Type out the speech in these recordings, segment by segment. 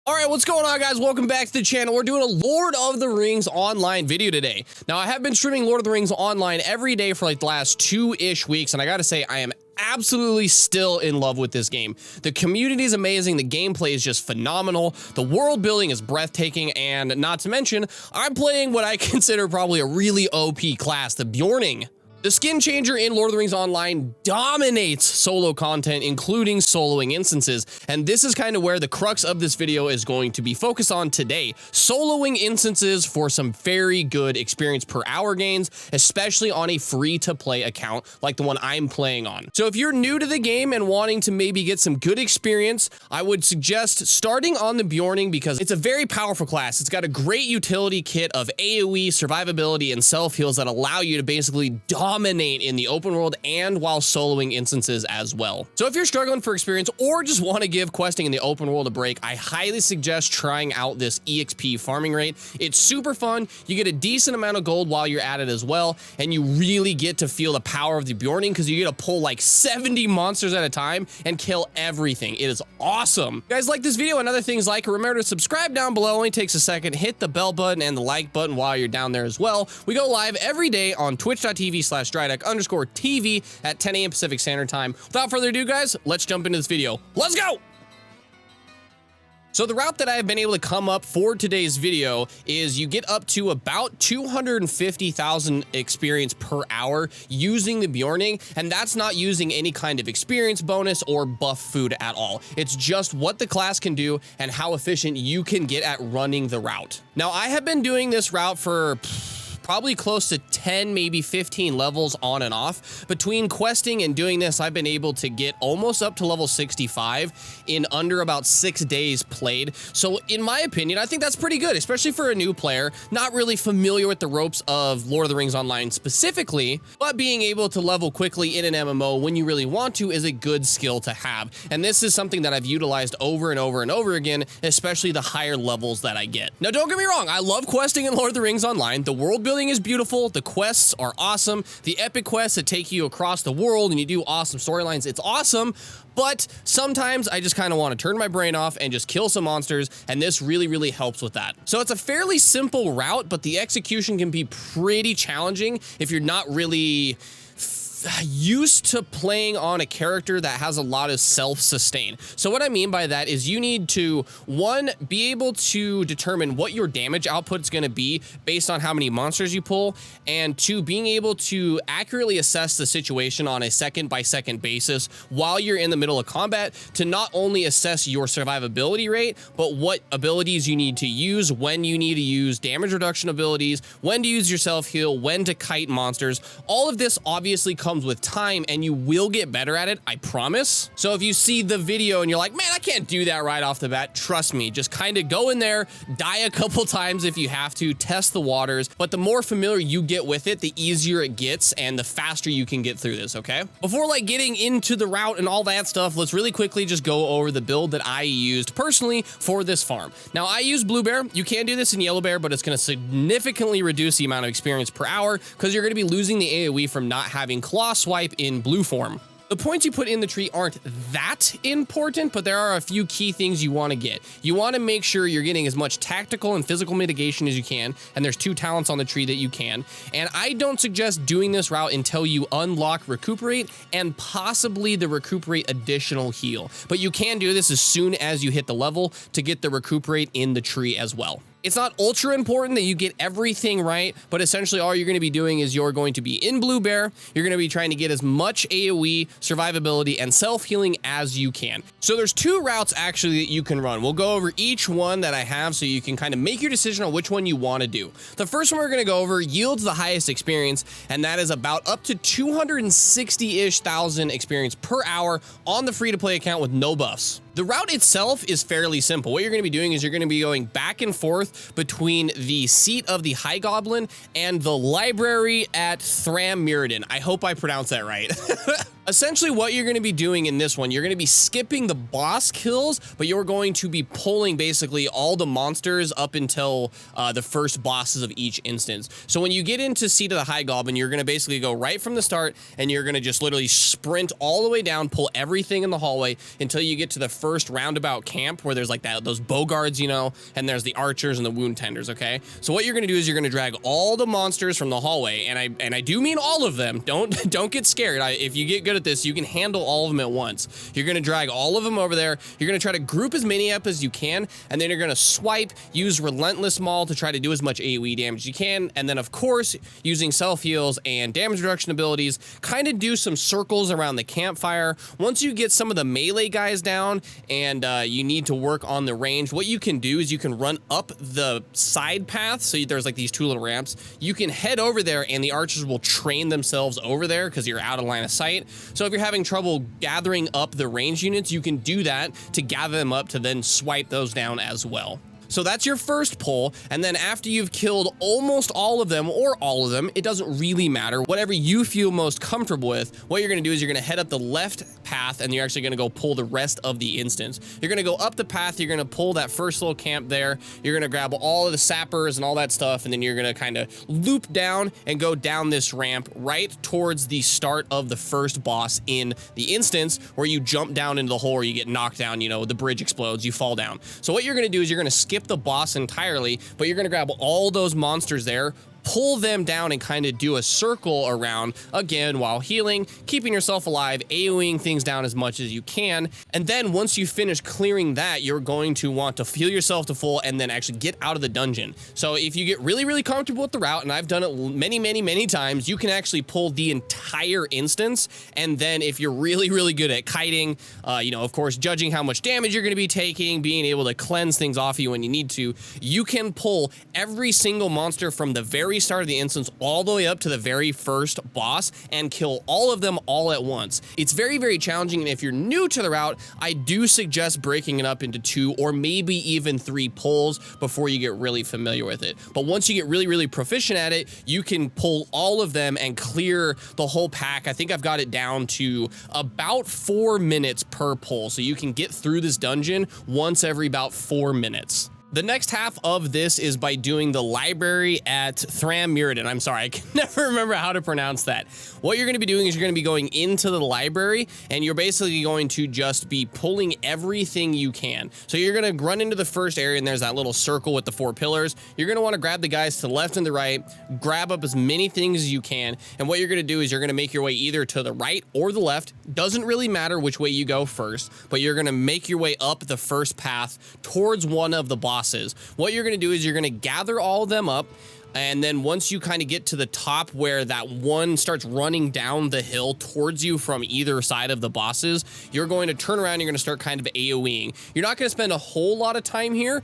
All right, what's going on, guys? Welcome back to the channel. We're doing a Lord of the Rings online video today. Now, I have been streaming Lord of the Rings online every day for like the last 2-ish weeks, and I gotta say, I am absolutely still in love with this game. The community is amazing, the gameplay is just phenomenal, the world building is breathtaking, and not to mention, I'm playing what I consider probably a really OP class, the Beorning. The skin changer in Lord of the Rings Online dominates solo content, including soloing instances, and this is kind of where the crux of this video is going to be focused on today. Soloing instances for some very good experience per hour gains, especially on a free-to-play account like the one I'm playing on. So if you're new to the game and wanting to maybe get some good experience, I would suggest starting on the Beorning because it's a very powerful class. It's got a great utility kit of AoE, survivability, and self-heals that allow you to basically dominate in the open world and while soloing instances as well. So if you're struggling for experience or just want to give questing in the open world a break, I highly suggest trying out this EXP farming rate. It's super fun. You get a decent amount of gold while you're at it as well, and you really get to feel the power of the Beorning because you get to pull like 70 monsters at a time and kill everything. It is awesome. If you guys like this video and other things like it, remember to subscribe down below. It only takes a second. Hit the bell button and the like button while you're down there as well. We go live every day on twitch.tv/Dryduck_TV at 10 a.m. Pacific Standard Time. Without further ado, guys, let's jump into this video. Let's go! So the route that I have been able to come up for today's video is you get up to about 250,000 experience per hour using the Beorning, and that's not using any kind of experience bonus or buff food at all. It's just what the class can do and how efficient you can get at running the route. Now, I have been doing this route for probably close to 10, maybe 15 levels on and off. Between questing and doing this, I've been able to get almost up to level 65 in under about 6 days played. So in my opinion, I think that's pretty good, especially for a new player, not really familiar with the ropes of Lord of the Rings Online specifically, but being able to level quickly in an MMO when you really want to is a good skill to have. And this is something that I've utilized over and over and over again, especially the higher levels that I get. Now, don't get me wrong, I love questing in Lord of the Rings Online. The world building is beautiful, the quests are awesome, the epic quests that take you across the world and you do awesome storylines, it's awesome, but sometimes I just kind of want to turn my brain off and just kill some monsters, and this really helps with that. So it's a fairly simple route, but the execution can be pretty challenging if you're not really used to playing on a character that has a lot of self-sustain. So what I mean by that is you need to, one, be able to determine what your damage output is going to be based on how many monsters you pull, and two, being able to accurately assess the situation on a second-by-second basis while you're in the middle of combat to not only assess your survivability rate, but what abilities you need to use, when you need to use damage reduction abilities, when to use your self-heal, when to kite monsters. All of this obviously comes with time, and you will get better at it, I promise. So if you see the video and you're like, man, I can't do that right off the bat, trust me, just kind of go in there, die a couple times if you have to, test the waters, but the more familiar you get with it, the easier it gets and the faster you can get through this, okay? Before like getting into the route and all that stuff, let's really quickly just go over the build that I used personally for this farm. Now, I use Blue Bear. You can do this in Yellow Bear, but it's going to significantly reduce the amount of experience per hour because you're going to be losing the AoE from not having claw swipe in blue form. The points you put in the tree aren't that important, but there are a few key things you want to get. You want to make sure you're getting as much tactical and physical mitigation as you can, and there's 2 talents on the tree that you can. And I don't suggest doing this route until you unlock Recuperate and possibly the Recuperate additional heal. But you can do this as soon as you hit the level to get the Recuperate in the tree as well. It's not ultra important that you get everything right, but essentially all you're going to be doing is you're going to be in Blue Bear. You're going to be trying to get as much AoE, survivability, and self-healing as you can. So there's 2 routes actually that you can run. We'll go over each one that I have so you can kind of make your decision on which one you want to do. The first one we're going to go over yields the highest experience, and that is about up to 260-ish thousand experience per hour on the free-to-play account with no buffs. The route itself is fairly simple. What you're going to be doing is you're going to be going back and forth between the seat of the High Goblin and the library at Thram Mirrodin. I hope I pronounced that right. Essentially what you're going to be doing in this one, you're going to be skipping the boss kills, but you're going to be pulling basically all the monsters up until the first bosses of each instance. So when you get into Seat of the High Goblin, you're going to basically go right from the start, and you're going to just literally sprint all the way down, pull everything in the hallway until you get to the first roundabout camp where there's like those bogards, you know, and there's the archers and the wound tenders, okay? So what you're going to do is you're going to drag all the monsters from the hallway, and I do mean all of them. Don't get scared. If you get good at this, you can handle all of them at once. You're going to drag all of them over there. You're going to try to group as many up as you can, and then you're going to swipe, use Relentless Maul to try to do as much AoE damage as you can, and then of course, using self-heals and damage reduction abilities, kind of do some circles around the campfire. Once you get some of the melee guys down, and you need to work on the range, what you can do is you can run up the side path, so there's like these 2 little ramps. You can head over there, and the archers will train themselves over there because you're out of line of sight. So if you're having trouble gathering up the range units, you can do that to gather them up to then swipe those down as well. So that's your first pull, and then after you've killed almost all of them, or all of them, it doesn't really matter. Whatever you feel most comfortable with, what you're going to do is you're going to head up the left path, and you're actually going to go pull the rest of the instance. You're going to go up the path, you're going to pull that first little camp there, you're going to grab all of the sappers and all that stuff, and then you're going to kind of loop down and go down this ramp right towards the start of the first boss in the instance, where you jump down into the hole, or you get knocked down, you know, the bridge explodes, you fall down. So what you're going to do is you're going to skip the boss entirely, but you're going to grab all those monsters there, pull them down, and kind of do a circle around again while healing, keeping yourself alive, AoEing things down as much as you can. And then once you finish clearing that, you're going to want to heal yourself to full and then actually get out of the dungeon. So if you get really comfortable with the route, and I've done it many times, you can actually pull the entire instance. And then if you're really good at kiting, you know, of course, judging how much damage you're going to be taking, being able to cleanse things off you when you need to, you can pull every single monster from the very start of the instance all the way up to the very first boss and kill all of them all at once. It's very challenging, and if you're new to the route, I do suggest breaking it up into 2 or maybe even 3 pulls before you get really familiar with it. But once you get really proficient at it, you can pull all of them and clear the whole pack. I think I've got it down to about 4 minutes per pull, so you can get through this dungeon once every about 4 minutes. The next half of this is by doing the library at Thram-Mirrodin. I'm sorry, I can never remember how to pronounce that. What you're going to be doing is you're going to be going into the library, and you're basically going to just be pulling everything you can. So you're going to run into the first area, and there's that little circle with the 4 pillars. You're going to want to grab the guys to the left and the right, grab up as many things as you can, and what you're going to do is you're going to make your way either to the right or the left. Doesn't really matter which way you go first, but you're going to make your way up the first path towards one of the bosses. What you're going to do is you're going to gather all of them up, and then once you kind of get to the top where that one starts running down the hill towards you from either side of the bosses, you're going to turn around and you're going to start kind of AoEing. You're not going to spend a whole lot of time here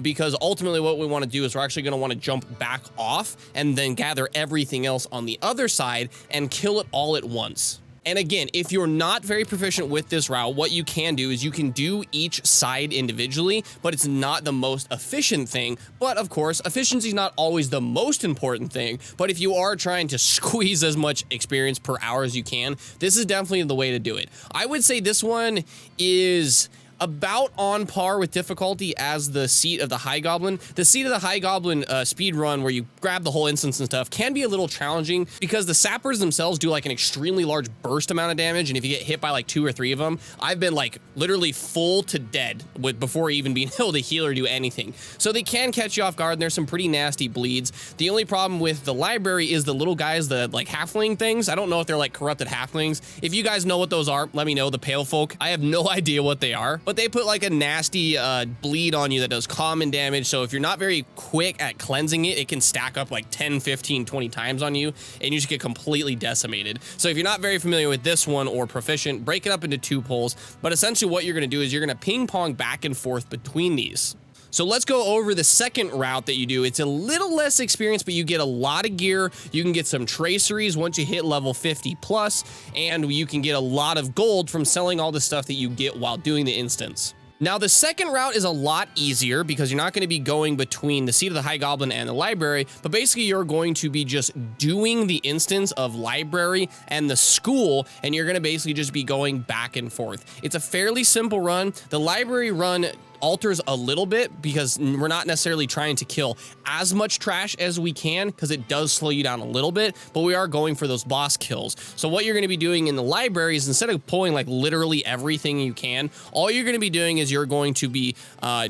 because ultimately what we want to do is we're actually going to want to jump back off and then gather everything else on the other side and kill it all at once. And again, if you're not very proficient with this route, what you can do is you can do each side individually, but it's not the most efficient thing. But of course, efficiency is not always the most important thing. But if you are trying to squeeze as much experience per hour as you can, this is definitely the way to do it. I would say this one is about on par with difficulty as the Seat of the High Goblin. The Seat of the High Goblin speed run, where you grab the whole instance and stuff, can be a little challenging because the sappers themselves do like an extremely large burst amount of damage, and if you get hit by like 2 or 3 of them, I've been like literally full to dead before even being able to heal or do anything. So they can catch you off guard, and there's some pretty nasty bleeds. The only problem with the library is the little guys, the like halfling things. I don't know if they're like corrupted halflings. If you guys know what those are, let me know. The pale folk, I have no idea what they are, but they put like a nasty bleed on you that does common damage. So if you're not very quick at cleansing it, it can stack up like 10, 15, 20 times on you, and you just get completely decimated. So if you're not very familiar with this one or proficient, break it up into 2 pulls. But essentially what you're going to do is you're going to ping pong back and forth between these. So let's go over the second route that you do. It's a little less experience, but you get a lot of gear. You can get some traceries once you hit level 50 plus, and you can get a lot of gold from selling all the stuff that you get while doing the instance. Now, the second route is a lot easier because you're not going to be going between the Seat of the High Goblin and the library, but basically you're going to be just doing the instance of library and the school, and you're going to basically just be going back and forth. It's a fairly simple run. The library run alters a little bit because we're not necessarily trying to kill as much trash as we can because it does slow you down a little bit, but we are going for those boss kills. So what you're going to be doing in the library is instead of pulling like literally everything you can, all you're going to be doing is you're going to be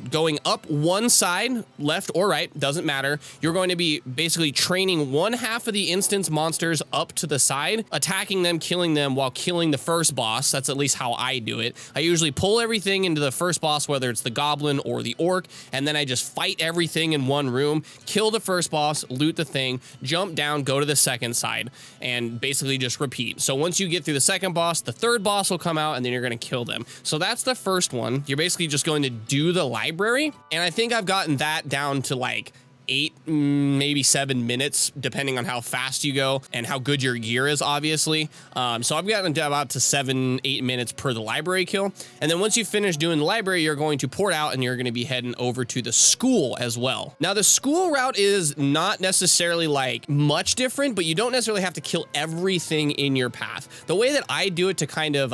going up one side, left or right, doesn't matter. You're going to be basically training one half of the instance monsters up to the side, attacking them, killing them while killing the first boss. That's at least how I do it. I usually pull everything into the first boss, whether it's the goblin or the orc, and then I just fight everything in one room, kill the first boss, loot the thing, jump down, go to the second side, and basically just repeat. So once you get through the second boss, the third boss will come out, and then you're going to kill them. So that's the first one. You're basically just going to do the library, and I think I've gotten that down to like 8, maybe 7 minutes, depending on how fast you go and how good your gear is, obviously. So I've gotten to about to 7-8 minutes per the library kill. And then once you finish doing the library, you're going to port out and you're going to be heading over to the school as well. Now, the school route is not necessarily like much different, but you don't necessarily have to kill everything in your path. The way that I do it to kind of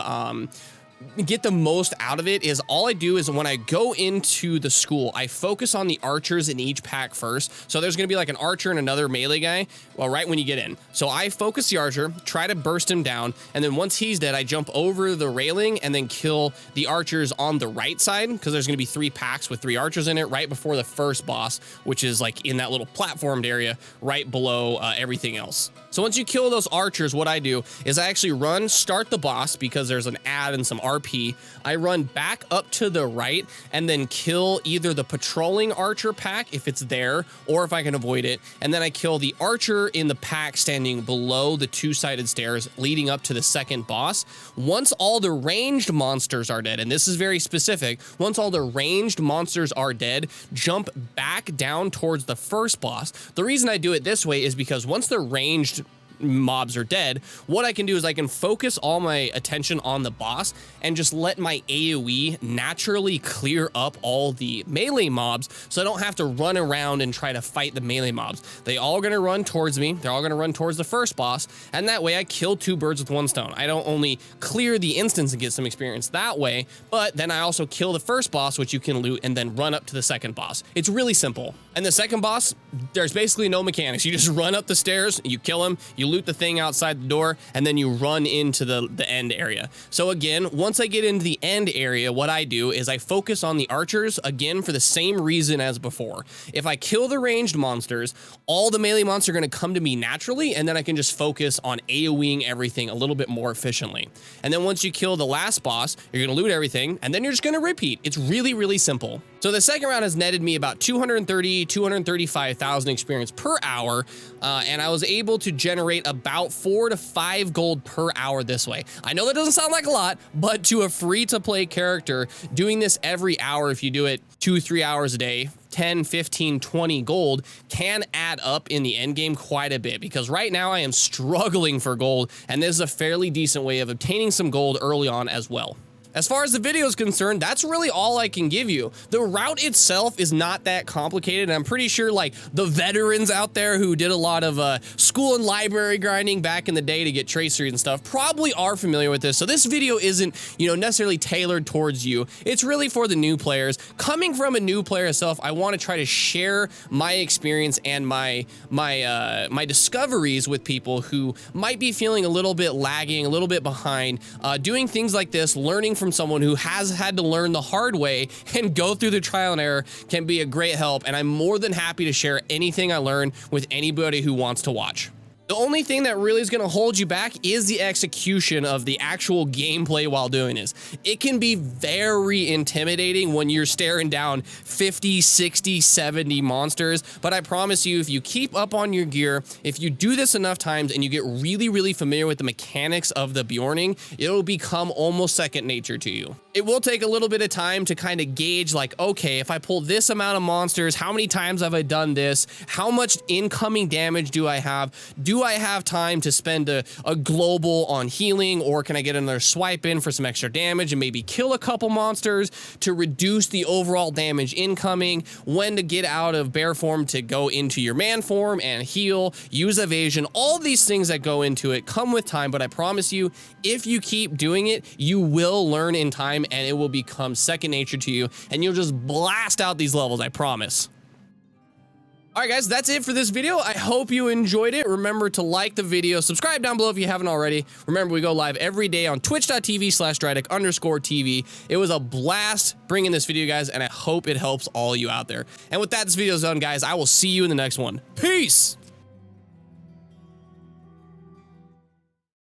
get the most out of it is all I do is when I go into the school, I focus on the archers in each pack first. So there's going to be like an archer and another melee guy, well, right when you get in. So I focus the archer, try to burst him down, and then once he's dead, I jump over the railing and then kill the archers on the right side because there's going to be 3 packs with 3 archers in it right before the first boss, which is like in that little platformed area right below everything else. So once you kill those archers, what I do is I actually start the boss because there's an ad and some RP. I run back up to the right and then kill either the patrolling archer pack if it's there or if I can avoid it. And then I kill the archer in the pack standing below the 2-sided stairs leading up to the second boss. Once all the ranged monsters are dead, and this is very specific, once all the ranged monsters are dead, jump back down towards the first boss. The reason I do it this way is because once the ranged mobs are dead, what I can do is I can focus all my attention on the boss and just let my AoE naturally clear up all the melee mobs so I don't have to run around and try to fight the melee mobs. They all gonna run towards me, they're all gonna run towards the first boss, and that way I kill 2 birds with 1 stone. I don't only clear the instance and get some experience that way, but then I also kill the first boss, which you can loot, and then run up to the second boss. It's really simple. And the second boss, there's basically no mechanics. You just run up the stairs, you kill him, you loot the thing outside the door, and then you run into the end area. So again, once I get into the end area, what I do is I focus on the archers, again, for the same reason as before. If I kill the ranged monsters, all the melee monsters are going to come to me naturally, and then I can just focus on AoEing everything a little bit more efficiently. And then once you kill the last boss, you're going to loot everything, and then you're just going to repeat. It's really, really simple. So the second round has netted me about 235,000 experience per hour, and I was able to generate about 4 to 5 gold per hour this way. I know that doesn't sound like a lot, but to a free-to-play character, doing this every hour, if you do it 2-3 hours a day, 10, 15, 20 gold can add up in the end game quite a bit, because right now I am struggling for gold, and this is a fairly decent way of obtaining some gold early on as well. As far as the video is concerned, that's really all I can give you. The route itself is not that complicated, and I'm pretty sure like the veterans out there who did a lot of school and library grinding back in the day to get tracers and stuff probably are familiar with this. So this video isn't, necessarily tailored towards you. It's really for the new players. Coming from a new player itself, I want to try to share my experience and my discoveries with people who might be feeling a little bit lagging, a little bit behind, doing things like this, learning from someone who has had to learn the hard way and go through the trial and error can be a great help, and I'm more than happy to share anything I learn with anybody who wants to watch. The only thing that really is going to hold you back is the execution of the actual gameplay while doing this. It can be very intimidating when you're staring down 50, 60, 70 monsters, but I promise you, if you keep up on your gear, if you do this enough times and you get really, really familiar with the mechanics of the Beorning, it'll become almost second nature to you. It will take a little bit of time to kind of gauge like, okay, if I pull this amount of monsters, how many times have I done this? How much incoming damage do I have? Do do I have time to spend a global on healing, or can I get another swipe in for some extra damage and maybe kill a couple monsters to reduce the overall damage incoming, when to get out of bear form to go into your man form and heal, use evasion. All these things that go into it come with time, but I promise you, if you keep doing it, you will learn in time and it will become second nature to you, and you'll just blast out these levels, I promise. All right, guys, that's it for this video. I hope you enjoyed it. Remember to like the video, subscribe down below if you haven't already. Remember, we go live every day on twitch.tv/Drydeck_TV. It was a blast bringing this video, guys, and I hope it helps all you out there. And with that, this video is done, guys. I will see you in the next one. Peace!